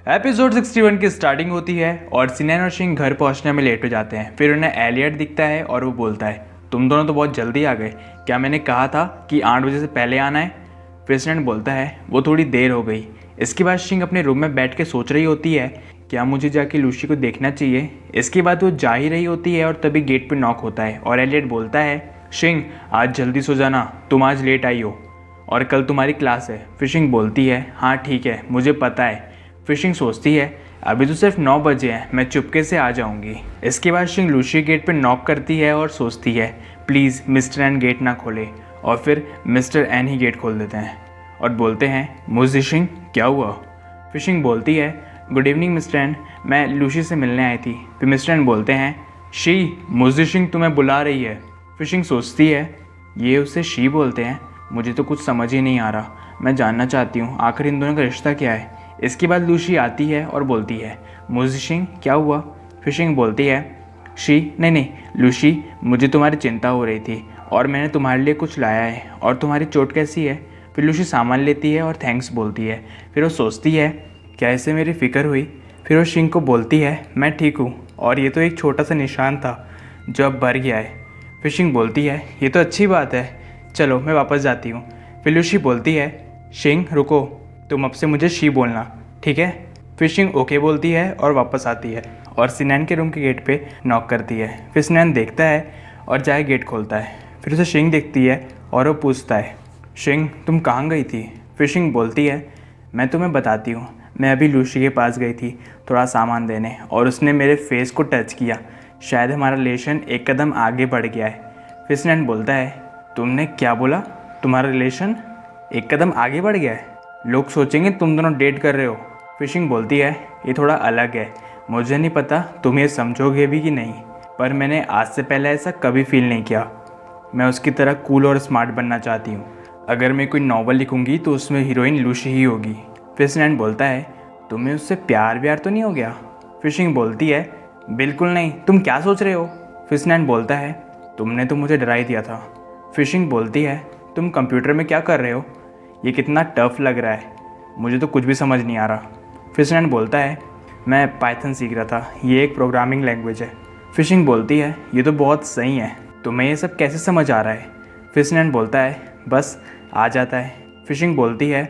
Episode 61 की starting होती है और सिनैन और शिंग घर पहुंचने में लेट हो जाते हैं। फिर उन्हें एलियट दिखता है और वो बोलता है, तुम दोनों तो बहुत जल्दी आ गए, क्या मैंने कहा था कि 8 बजे से पहले आना है? फिर सिनैन बोलता है, वो थोड़ी देर हो गई। इसके बाद शिंग अपने रूम में बैठ के सोच रही होती है, क्या मुझे जाके लूसी को देखना चाहिए। इसके बाद वो जा ही रही होती है और तभी गेट पर नॉक होता है और एलियट बोलता है, शिंग आज जल्दी सो जाना, तुम आज लेट आई हो और कल तुम्हारी क्लास है। फिर शिंग बोलती है, हाँ ठीक है मुझे पता है। फिर शिंग सोचती है, अभी तो सिर्फ 9 बजे हैं, मैं चुपके से आ जाऊंगी। इसके बाद शिंग लूसी गेट पर नॉक करती है और सोचती है, प्लीज़ मिस्टर एन गेट ना खोले। और फिर मिस्टर एन ही गेट खोल देते हैं और बोलते हैं, मुझे शिंग क्या हुआ? फिर शिंग बोलती है, गुड इवनिंग मिस्टर एन, मैं लूसी से मिलने आई थी। फिर मिस्टर एन बोलते हैं, शी मुझे शिंग तुम्हें बुला रही है। फिर शिंग सोचती है, ये उसे शी बोलते हैं, मुझे तो कुछ समझ ही नहीं आ रहा। मैं जानना चाहती हूँ आखिर इन दोनों का रिश्ता क्या है। इसके बाद लूसी आती है और बोलती है, मुझे शिंग क्या हुआ? फिर शिंग बोलती है, शी नहीं लूसी, मुझे तुम्हारी चिंता हो रही थी और मैंने तुम्हारे लिए कुछ लाया है। और तुम्हारी चोट कैसी है? फिर लूसी सामान लेती है और थैंक्स बोलती है। फिर वो सोचती है, क्या इससे मेरी फ़िक्र हुई? फिर वो शिंग को बोलती है, मैं ठीक हूँ और ये तो एक छोटा सा निशान था जो अब भर गया है। फिर शिंग बोलती है, ये तो अच्छी बात है, चलो मैं वापस जाती हूँ। फिर लूसी बोलती है, शिंग रुको, तुम अब से मुझे शी बोलना, ठीक है? फिर शिंग ओके बोलती है और वापस आती है और सिनैन के रूम के गेट पे नॉक करती है। फिर सिनैन देखता है और जाके गेट खोलता है। फिर उसे शिंग दिखती है और वो पूछता है, शिंग तुम कहाँ गई थी? फिर शिंग बोलती है, मैं तुम्हें बताती हूँ, मैं अभी लूसी के पास गई थी थोड़ा सामान देने और उसने मेरे फेस को टच किया, शायद हमारा रिलेशन एक कदम आगे बढ़ गया है। फिर सिनैन बोलता है, तुमने क्या बोला? तुम्हारा रिलेशन एक कदम आगे बढ़ गया है? लोग सोचेंगे तुम दोनों डेट कर रहे हो। फिर शिंग बोलती है, ये थोड़ा अलग है, मुझे नहीं पता तुम ये समझोगे भी कि नहीं, पर मैंने आज से पहले ऐसा कभी फील नहीं किया। मैं उसकी तरह कूल और स्मार्ट बनना चाहती हूँ। अगर मैं कोई नावल लिखूँगी तो उसमें हीरोइन लूसी ही होगी। फिर सिनैन बोलता है, तुम्हें उससे प्यार व्यार तो नहीं हो गया? फिर शिंग बोलती है, बिल्कुल नहीं, तुम क्या सोच रहे हो? फिर सिनैन बोलता है, तुमने तो मुझे डरा ही दिया था। फिर शिंग बोलती है, तुम कंप्यूटर में क्या कर रहे हो? ये कितना टफ लग रहा है, मुझे तो कुछ भी समझ नहीं आ रहा। फिर सिनैन बोलता है, मैं पाइथन सीख रहा था, ये एक प्रोग्रामिंग लैंग्वेज है। फिर शिंग बोलती है, ये तो बहुत सही है, तुम्हें ये सब कैसे समझ आ रहा है? फिर सिनैन बोलता है, बस आ जाता है। फिर शिंग बोलती है,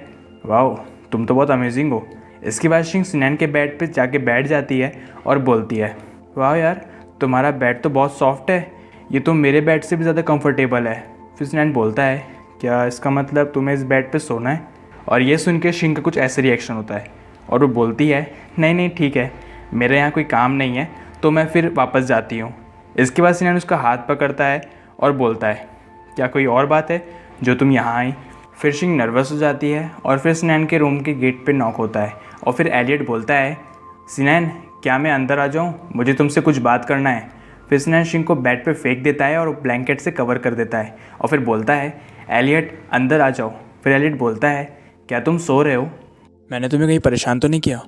वाओ तुम तो बहुत अमेजिंग हो। इसके बाद शिंग सिनैन के बेड पे जाके बैठ जाती है और बोलती है, वाह यार तुम्हारा बेड तो बहुत सॉफ्ट है, ये तो मेरे बेड से भी ज़्यादा कंफर्टेबल है। फिर सिनैन बोलता है, क्या इसका मतलब तुम्हें इस बेड पे सोना है? और ये सुन के शिंग का कुछ ऐसे रिएक्शन होता है और वो बोलती है, नहीं ठीक है, मेरे यहाँ कोई काम नहीं है तो मैं फिर वापस जाती हूँ। इसके बाद सिनैन उसका हाथ पकड़ता है और बोलता है, क्या कोई और बात है जो तुम यहाँ आई? फिर शिंग नर्वस हो जाती है और फिर सिनैन के रूम के गेट पे नॉक होता है और फिर एलियट बोलता है, सिनैन क्या मैं अंदर आ जाऊँ, मुझे तुमसे कुछ बात करना है। फिर सिनैन शिंग को बेड पे फेंक देता है और ब्लैंकेट से कवर कर देता है और फिर बोलता है, एलियट अंदर आ जाओ। फिर एलियट बोलता है, क्या तुम सो रहे हो? मैंने तुम्हें कहीं परेशान तो नहीं किया?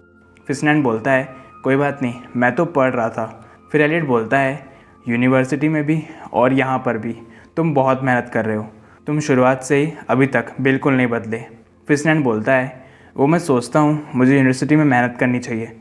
फिर सिनैन बोलता है, कोई बात नहीं, मैं तो पढ़ रहा था। फिर एलियट बोलता है, यूनिवर्सिटी में भी और यहाँ पर भी तुम बहुत मेहनत कर रहे हो, तुम शुरुआत से ही अभी तक बिल्कुल नहीं बदले। फिर सिनैन बोलता है, वो मैं सोचता हूँ मुझे यूनिवर्सिटी में मेहनत करनी चाहिए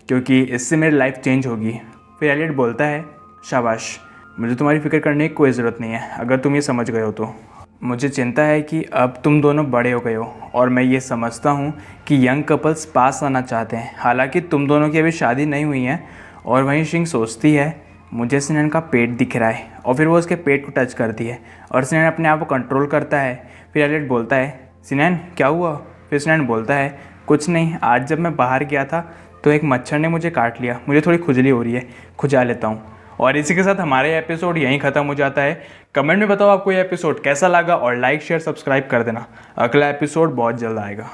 क्योंकि इससे मेरी लाइफ चेंज होगी। फिर एलियट बोलता है, शाबाश, मुझे तुम्हारी फ़िक्र करने की कोई ज़रूरत नहीं है, अगर तुम ये समझ गए हो तो। मुझे चिंता है कि अब तुम दोनों बड़े हो गए हो और मैं ये समझता हूँ कि यंग कपल्स पास आना चाहते हैं, हालांकि तुम दोनों की अभी शादी नहीं हुई है। और वहीं शिंग सोचती है, मुझे सिनैन का पेट दिख रहा है और फिर वो उसके पेट को टच करती है और सिनैन अपने आप को कंट्रोल करता है। फिर एलियट बोलता है, सिनैन क्या हुआ? फिर सिनैन बोलता है, कुछ नहीं, आज जब मैं बाहर गया था तो एक मच्छर ने मुझे काट लिया, मुझे थोड़ी खुजली हो रही है, खुजा लेता हूँ। और इसी के साथ हमारे एपिसोड यहीं ख़त्म हो जाता है। कमेंट में बताओ आपको ये एपिसोड कैसा लगा और लाइक शेयर सब्सक्राइब कर देना। अगला एपिसोड बहुत जल्द आएगा।